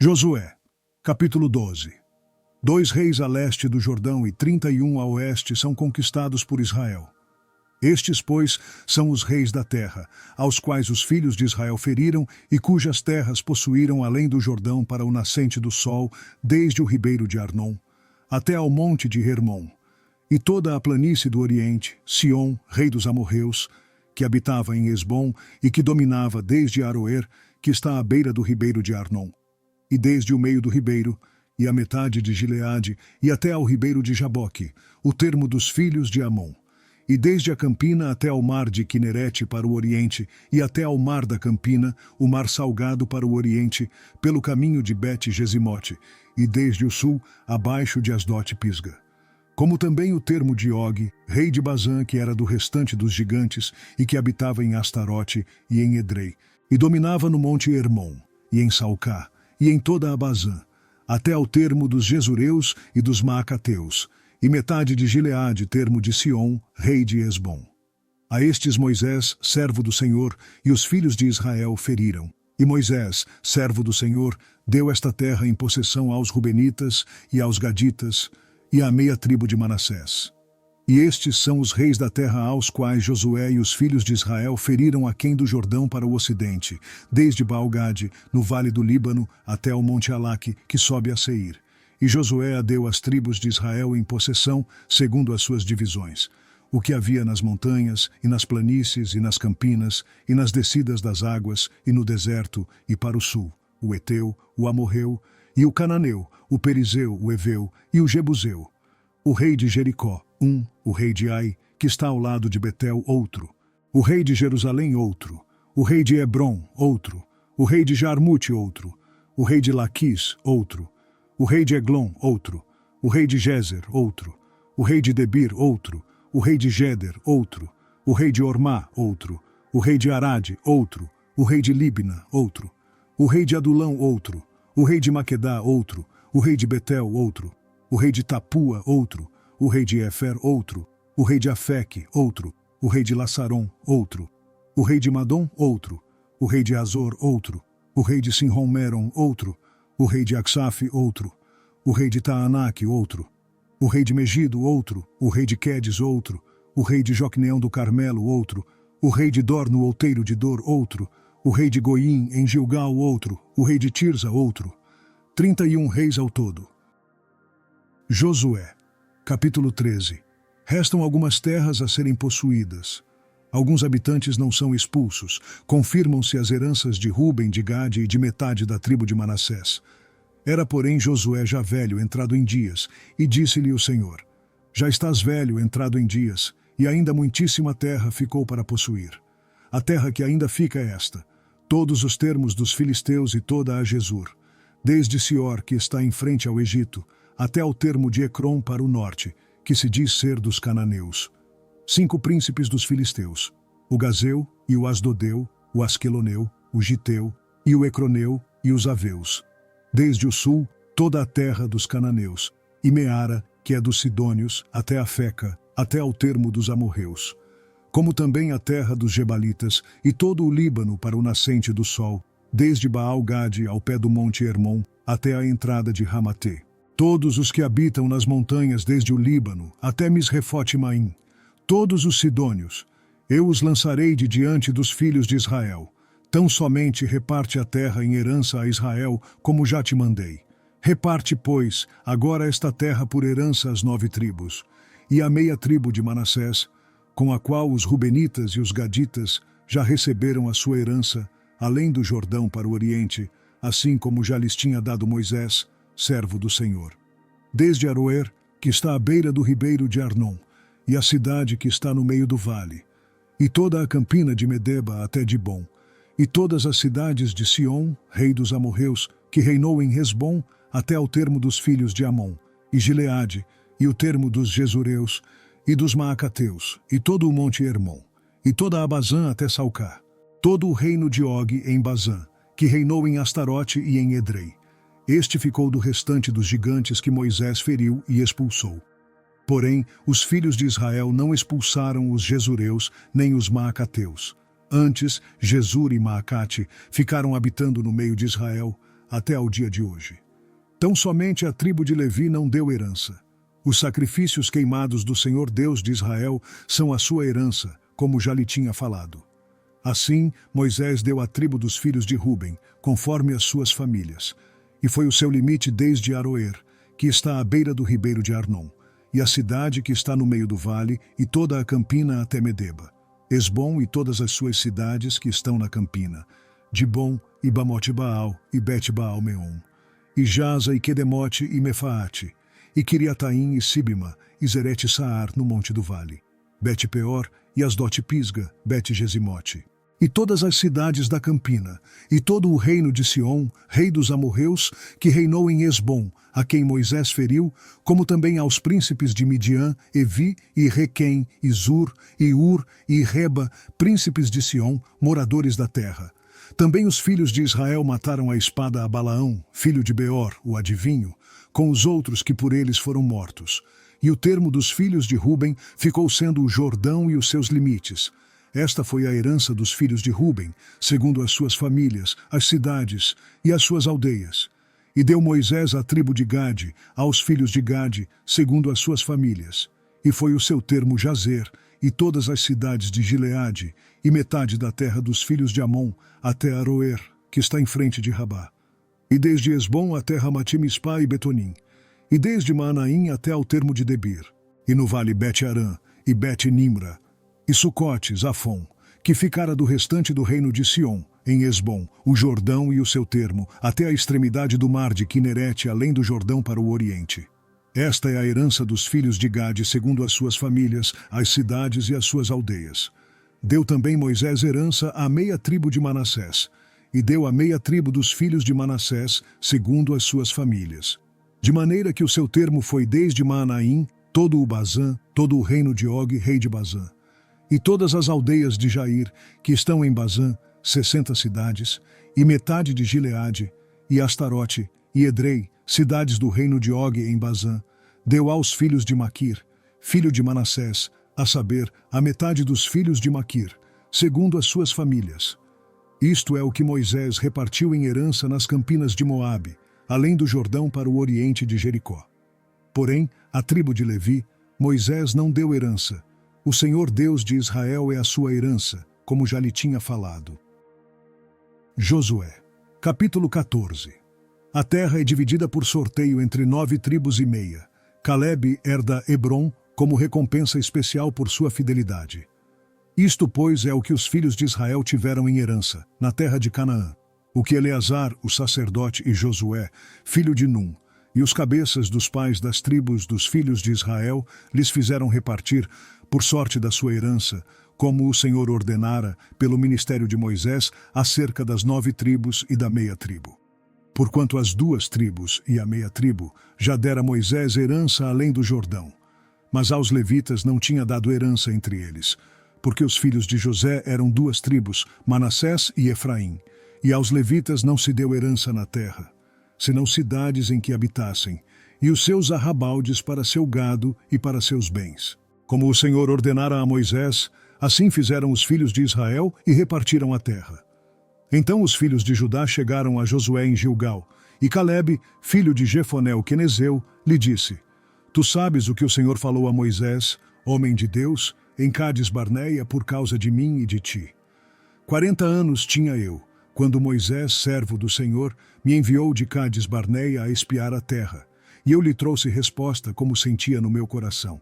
Josué, capítulo 12. 2 reis a leste do Jordão e 31 a oeste são conquistados por Israel. Estes, pois, são os reis da terra, aos quais os filhos de Israel feriram e cujas terras possuíram além do Jordão para o nascente do sol, desde o ribeiro de Arnon, até ao monte de Hermon, e toda a planície do Oriente, Sion, rei dos amorreus, que habitava em Esbom e que dominava desde Aroer, que está à beira do ribeiro de Arnon, e desde o meio do ribeiro, e a metade de Gileade, e até ao ribeiro de Jaboque, o termo dos filhos de Amon, e desde a campina até ao mar de Quinerete para o oriente, e até ao mar da campina, o mar salgado para o oriente, pelo caminho de Bet-Gesimote, e desde o sul, abaixo de Asdote-Pisga. Como também o termo de Og, rei de Bazã, que era do restante dos gigantes, e que habitava em Astarote e em Edrei, e dominava no monte Hermon, e em Salcá, e em toda a Bazã, até ao termo dos Gesureus e dos Maacateus, e metade de Gileade, termo de Sion, rei de Esbom. A estes Moisés, servo do Senhor, e os filhos de Israel feriram. E Moisés, servo do Senhor, deu esta terra em possessão aos Rubenitas e aos Gaditas, e à meia tribo de Manassés. E estes são os reis da terra aos quais Josué e os filhos de Israel feriram aquém do Jordão para o ocidente, desde Baal-Gade, no vale do Líbano, até ao monte Alaque, que sobe a Seir. E Josué a deu às tribos de Israel em possessão, segundo as suas divisões, o que havia nas montanhas, e nas planícies, e nas campinas, e nas descidas das águas, e no deserto, e para o sul, o Eteu, o Amorreu, e o Cananeu, o Perizeu, o Eveu, e o Jebuseu. O rei de Jericó, o rei de Ai, que está ao lado de Betel, outro. O rei de Jerusalém, outro. O rei de Hebron, outro. O rei de Jarmute, outro. O rei de Laquis, outro. O rei de Eglon, outro. O rei de Gezer, outro. O rei de Debir, outro. O rei de Geder, outro. O rei de Ormá, outro. O rei de Arade, outro. O rei de Libna, outro. O rei de Adulão, outro. O rei de Maquedá, outro. O rei de Betel, outro. O rei de Tapua, outro. O rei de Efer, outro. O rei de Afeque, outro. O rei de Lassaron, outro. O rei de Madom, outro. O rei de Azor, outro. O rei de Sinrom-Meron, outro. O rei de Aksaf, outro. O rei de Taanac, outro. O rei de Megido, outro. O rei de Quedes, outro. O rei de Joquneão do Carmelo, outro. O rei de Dor no outeiro de Dor, outro. O rei de Goim em Gilgal, outro. O rei de Tirza, outro. 31 reis ao todo. Josué, capítulo 13. Restam algumas terras a serem possuídas. Alguns habitantes não são expulsos. Confirmam-se as heranças de Ruben, de Gade e de metade da tribo de Manassés. Era, porém, Josué já velho, entrado em dias, e disse-lhe o Senhor: Já estás velho, entrado em dias, e ainda muitíssima terra ficou para possuir. A terra que ainda fica é esta: todos os termos dos filisteus e toda a Jesur, desde Sior, que está em frente ao Egito, até ao termo de Ecrom para o norte, que se diz ser dos cananeus. 5 príncipes dos filisteus: o Gazeu e o Asdodeu, o Asqueloneu, o Giteu e o Ecroneu e os Aveus. Desde o sul, toda a terra dos cananeus, e Meara, que é dos sidônios, até a Feca, até ao termo dos amorreus. Como também a terra dos Gebalitas, e todo o Líbano para o nascente do sol, desde Baal-Gade ao pé do monte Hermon, até a entrada de Ramatê. Todos os que habitam nas montanhas desde o Líbano, até Misrefote-Maim, todos os sidônios, eu os lançarei de diante dos filhos de Israel. Tão somente reparte a terra em herança a Israel, como já te mandei. Reparte, pois, agora esta terra por herança às 9 tribos, e a meia tribo de Manassés, com a qual os Rubenitas e os Gaditas já receberam a sua herança, além do Jordão para o oriente, assim como já lhes tinha dado Moisés, servo do Senhor. Desde Aroer, que está à beira do ribeiro de Arnon, e a cidade que está no meio do vale, e toda a campina de Medeba até Dibom, e todas as cidades de Sion, rei dos amorreus, que reinou em Hesbom, até ao termo dos filhos de Amon, e Gileade, e o termo dos Gesureus, e dos Maacateus, e todo o monte Hermon, e toda a Bazã até Salcá, todo o reino de Og em Bazã, que reinou em Astarote e em Edrei. Este ficou do restante dos gigantes que Moisés feriu e expulsou. Porém, os filhos de Israel não expulsaram os Gesureus nem os Maacateus. Antes, Jesur e Maacate ficaram habitando no meio de Israel, até ao dia de hoje. Tão somente a tribo de Levi não deu herança. Os sacrifícios queimados do Senhor Deus de Israel são a sua herança, como já lhe tinha falado. Assim, Moisés deu à tribo dos filhos de Ruben, conforme as suas famílias, e foi o seu limite desde Aroer, que está à beira do ribeiro de Arnon, e a cidade que está no meio do vale, e toda a campina até Medeba, Esbom e todas as suas cidades que estão na campina, Dibom e Bamote-Baal e Bet-Baal-Meon, e Jaza e Quedemote e Mefaate, e Quiriataim e Sibima, e Zerete-Saar no monte do vale, Bet-Peor e Asdote-Pisga, Bet-Gesimote, e todas as cidades da campina, e todo o reino de Sion, rei dos amorreus, que reinou em Esbom, a quem Moisés feriu, como também aos príncipes de Midian, Evi, e Requém, e Zur, e Ur, e Reba, príncipes de Sion, moradores da terra. Também os filhos de Israel mataram a espada a Balaão, filho de Beor, o adivinho, com os outros que por eles foram mortos. E o termo dos filhos de Ruben ficou sendo o Jordão e os seus limites. Esta foi a herança dos filhos de Ruben, segundo as suas famílias, as cidades e as suas aldeias. E deu Moisés a tribo de Gade, aos filhos de Gade, segundo as suas famílias. E foi o seu termo Jazer, e todas as cidades de Gileade, e metade da terra dos filhos de Amon, até Aroer, que está em frente de Rabá. E desde Esbom até Ramatim-Mispá e Betonim, e desde Maanaim até ao termo de Debir, e no vale Bet-Arã, e Bet-Nimra, e Sucote, Zafon, que ficara do restante do reino de Sion, em Esbom, o Jordão e o seu termo, até a extremidade do mar de Quinerete, além do Jordão para o oriente. Esta é a herança dos filhos de Gade, segundo as suas famílias, as cidades e as suas aldeias. Deu também Moisés herança à meia tribo de Manassés, e deu a meia tribo dos filhos de Manassés, segundo as suas famílias. De maneira que o seu termo foi desde Maanaim, todo o Bazã, todo o reino de Og, rei de Bazã, e todas as aldeias de Jair, que estão em Bazã, 60 cidades, e metade de Gileade, e Astarote, e Edrei, cidades do reino de Og em Bazã, deu aos filhos de Maquir, filho de Manassés, a saber, a metade dos filhos de Maquir, segundo as suas famílias. Isto é o que Moisés repartiu em herança nas campinas de Moabe, além do Jordão para o oriente de Jericó. Porém, a tribo de Levi, Moisés não deu herança. O Senhor Deus de Israel é a sua herança, como já lhe tinha falado. Josué, capítulo 14. A terra é dividida por sorteio entre 9 tribos e meia. Calebe herda Hebrom como recompensa especial por sua fidelidade. Isto, pois, é o que os filhos de Israel tiveram em herança, na terra de Canaã, o que Eleazar, o sacerdote, e Josué, filho de Num, e os cabeças dos pais das tribos dos filhos de Israel lhes fizeram repartir, por sorte da sua herança, como o Senhor ordenara, pelo ministério de Moisés, acerca das 9 tribos e da meia tribo. Porquanto as 2 tribos e a meia tribo já dera Moisés herança além do Jordão, mas aos levitas não tinha dado herança entre eles, porque os filhos de José eram 2 tribos, Manassés e Efraim, e aos levitas não se deu herança na terra, senão cidades em que habitassem, e os seus arrabaldes para seu gado e para seus bens. Como o Senhor ordenara a Moisés, assim fizeram os filhos de Israel e repartiram a terra. Então os filhos de Judá chegaram a Josué em Gilgal, e Calebe, filho de Jefoné o quenezeu, lhe disse: Tu sabes o que o Senhor falou a Moisés, homem de Deus, em Cades Barneia, por causa de mim e de ti. 40 anos tinha eu, quando Moisés, servo do Senhor, me enviou de Cades Barneia a espiar a terra, e eu lhe trouxe resposta como sentia no meu coração.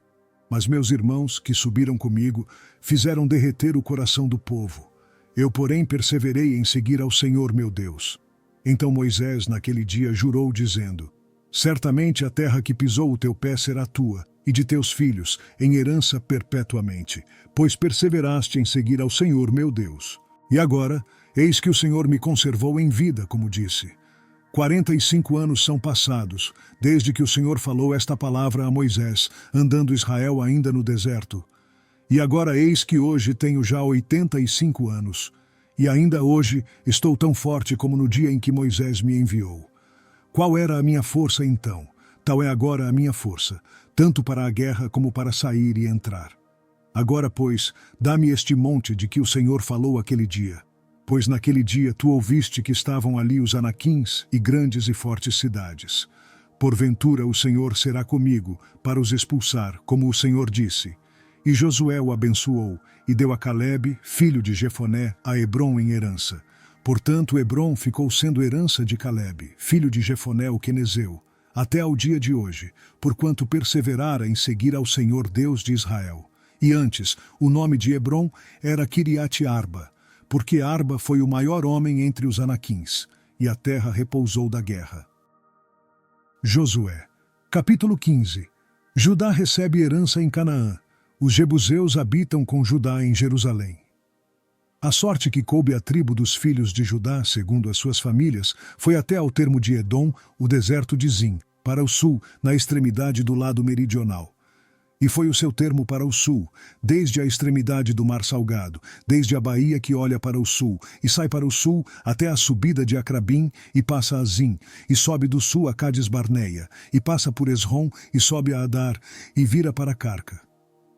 Mas meus irmãos, que subiram comigo, fizeram derreter o coração do povo. Eu, porém, perseverei em seguir ao Senhor meu Deus. Então Moisés, naquele dia, jurou, dizendo: Certamente a terra que pisou o teu pé será tua, e de teus filhos, em herança perpetuamente, pois perseveraste em seguir ao Senhor meu Deus. E agora, eis que o Senhor me conservou em vida, como disse. 45 anos são passados, desde que o Senhor falou esta palavra a Moisés, andando Israel ainda no deserto. E agora eis que hoje tenho já 85 anos, e ainda hoje estou tão forte como no dia em que Moisés me enviou. Qual era a minha força então? Tal é agora a minha força, tanto para a guerra como para sair e entrar. Agora, pois, dá-me este monte de que o Senhor falou aquele dia. Pois naquele dia tu ouviste que estavam ali os Anaquins e grandes e fortes cidades. Porventura o Senhor será comigo, para os expulsar, como o Senhor disse. E Josué o abençoou, e deu a Calebe, filho de Jefoné, a Hebrom em herança. Portanto, Hebrom ficou sendo herança de Calebe, filho de Jefoné o quenezeu, até ao dia de hoje, porquanto perseverara em seguir ao Senhor Deus de Israel. E antes, o nome de Hebrom era Kiriate Arba, porque Arba foi o maior homem entre os Anaquins, e a terra repousou da guerra. Josué, capítulo 15. Judá recebe herança em Canaã. Os jebuseus habitam com Judá em Jerusalém. A sorte que coube à tribo dos filhos de Judá, segundo as suas famílias, foi até ao termo de Edom, o deserto de Zim, para o sul, na extremidade do lado meridional. E foi o seu termo para o sul, desde a extremidade do Mar Salgado, desde a baía que olha para o sul, e sai para o sul até a subida de Acrabim, e passa a Zim, e sobe do sul a Cades-Barneia, e passa por Esrom, e sobe a Adar, e vira para Carca.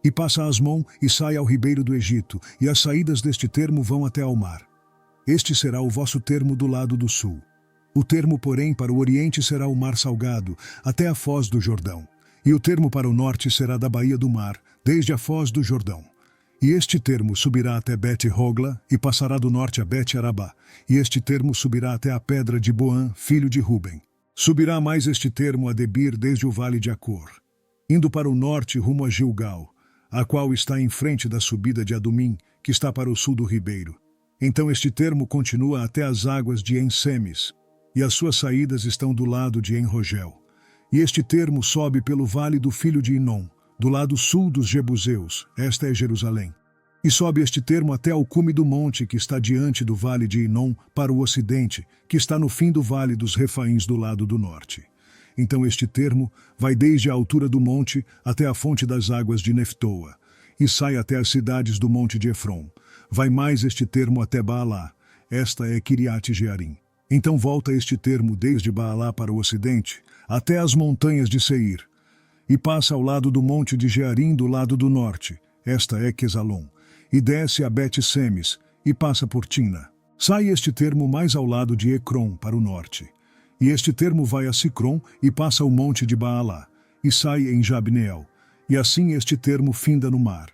E passa a Asmon, e sai ao ribeiro do Egito, e as saídas deste termo vão até ao mar. Este será o vosso termo do lado do sul. O termo, porém, para o oriente será o Mar Salgado, até a foz do Jordão. E o termo para o norte será da baía do mar, desde a foz do Jordão. E este termo subirá até Bet-Hogla, e passará do norte a Bet-Arabá. E este termo subirá até a pedra de Boã, filho de Ruben. Subirá mais este termo a Debir, desde o vale de Acor, indo para o norte rumo a Gilgal, a qual está em frente da subida de Adumim, que está para o sul do ribeiro. Então este termo continua até as águas de En-Semes, e as suas saídas estão do lado de En-Rogel. E este termo sobe pelo vale do filho de Inom, do lado sul dos Jebuseus, esta é Jerusalém. E sobe este termo até ao cume do monte que está diante do vale de Inom, para o ocidente, que está no fim do vale dos Refaíns do lado do norte. Então este termo vai desde a altura do monte até a fonte das águas de Neftoa, e sai até as cidades do monte de Efron. Vai mais este termo até Baalá, esta é Kiriate Jearim. Então volta este termo desde Baalá para o ocidente, até as montanhas de Seir, e passa ao lado do monte de Jearim do lado do norte, esta é Quesalon, e desce a Bet-Semes, e passa por Tina. Sai este termo mais ao lado de Ecrom, para o norte. E este termo vai a Sicrom e passa o monte de Baalá, e sai em Jabneel, e assim este termo finda no mar.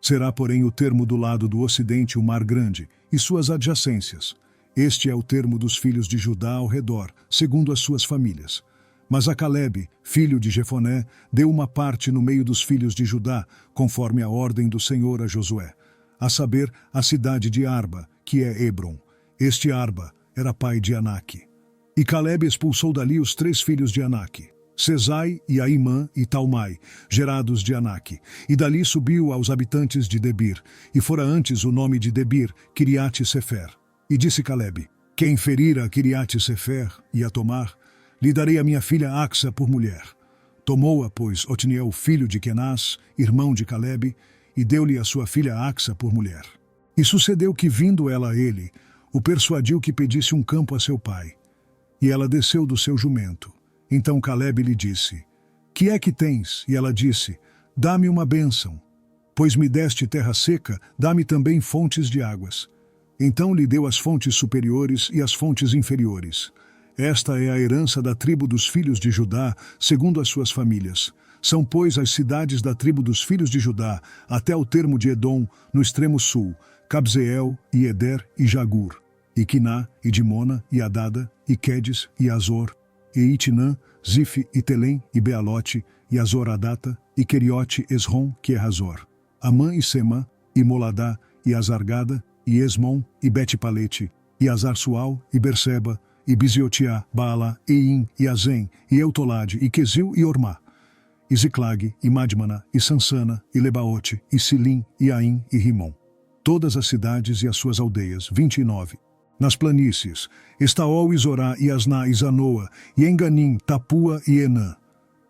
Será, porém, o termo do lado do ocidente o mar grande, e suas adjacências. Este é o termo dos filhos de Judá ao redor, segundo as suas famílias. Mas a Calebe, filho de Jefoné, deu uma parte no meio dos filhos de Judá, conforme a ordem do Senhor a Josué, a saber, a cidade de Arba, que é Hebrom. Este Arba era pai de Anaque. E Calebe expulsou dali os 3 filhos de Anaque, Sesai e Aimã e Talmai, gerados de Anaque. E dali subiu aos habitantes de Debir, e fora antes o nome de Debir, Kiriate Sefer. E disse Calebe: quem ferir a Kiriate Sefer e a tomar, lhe darei a minha filha Axa por mulher. Tomou-a, pois, Otniel, filho de Kenaz, irmão de Calebe, e deu-lhe a sua filha Axa por mulher. E sucedeu que, vindo ela a ele, o persuadiu que pedisse um campo a seu pai. E ela desceu do seu jumento. Então Calebe lhe disse: que é que tens? E ela disse: dá-me uma bênção. Pois me deste terra seca, dá-me também fontes de águas. Então lhe deu as fontes superiores e as fontes inferiores. Esta é a herança da tribo dos filhos de Judá, segundo as suas famílias. São, pois, as cidades da tribo dos filhos de Judá, até o termo de Edom, no extremo sul, Cabzeel, e Eder, e Jagur, e Quiná, e Dimona, e Adada, e Quedes, e Azor, e Itinã, Zif, e Telém, e Bealote, e Azor-Adata, e Queriote Esrom, que é Razor, Amã e Semã, e Moladá, e Azargada, e Esmon, e Bet-Palete, e Azar-Sual, e Berseba, e Biziotiá, Baala, e In, e Azem, e Eutolade, e Quesil, e Ormá, e Ziclag, e Madmana, e Sansana, e Lebaote, e Silim, e Aim, e Rimon. Todas as cidades e as suas aldeias, 29. Nas planícies, Estaol e Zorá, e Asná e Zanoa, e Enganim, Tapua e Enã,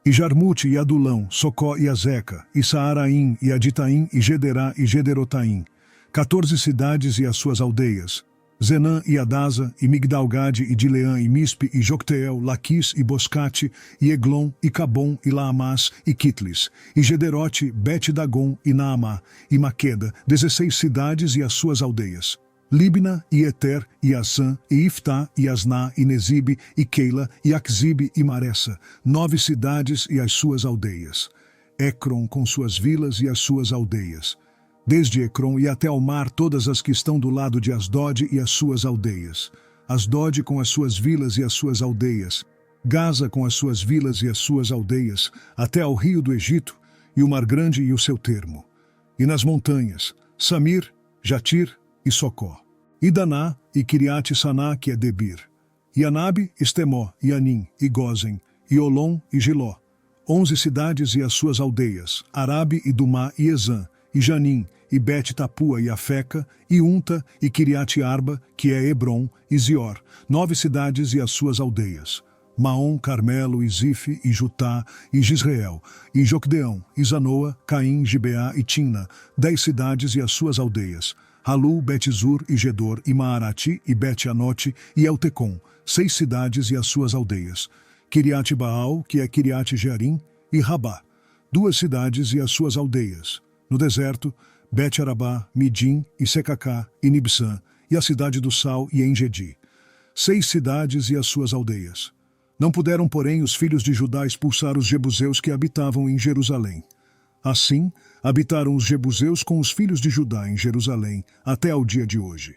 e Jarmute e Adulão, Socó e Azeca, e Saaraim, e Aditaim, e Gederá e Gederotaim, 14 cidades e as suas aldeias, Zenã e Adasa, e Migdalgade, e Dileã, e Mispe, e Jocteel, Laquis, e Boscate, e Eglon, e Cabom, e Laamás, e Kitlis, e Gederote, Bet-Dagon, e Naamá, e Maqueda, 16 cidades e as suas aldeias. Libna, e Eter, e Assã, e Iftá, e Asná, e Nezibe, e Keila, e Axibe, e Maressa, 9 cidades e as suas aldeias. Ecrom com suas vilas e as suas aldeias. Desde Ecrom e até ao mar todas as que estão do lado de Asdod e as suas aldeias. Asdod com as suas vilas e as suas aldeias. Gaza com as suas vilas e as suas aldeias, até ao rio do Egito, e o Mar Grande e o seu termo. E nas montanhas, Samir, Jatir e Socó. E Daná e Kiriat-Saná, que é Debir. E Anabe, Estemó, e Anim, e Gozen, e Olom e Giló. 11 cidades e as suas aldeias, Arabe e Dumá e Ezã, e Janim, e Bet-Tapua e Afeca, e Unta, e Kiriat-Arba, que é Hebron, e Zior, 9 cidades e as suas aldeias. Maom, Carmelo, e Zife, e Jutá, e Gisrael, e Jocdeão, e Zanoa, Caim, Gibeá e Timna, 10 cidades e as suas aldeias. Halu, Bet-Zur, e Gedor, e Maarati, e Bet-Anote, e Eltecom, 6 cidades e as suas aldeias. Kiriat-Baal, que é Kiriat-Jearim, e Rabá, 2 cidades e as suas aldeias. No deserto, Bet-Arabá, Midim, e Secacá, e Nibsã, e a cidade do Sal, e Engedi. 6 cidades e as suas aldeias. Não puderam, porém, os filhos de Judá expulsar os jebuseus que habitavam em Jerusalém. Assim, habitaram os jebuseus com os filhos de Judá em Jerusalém até ao dia de hoje.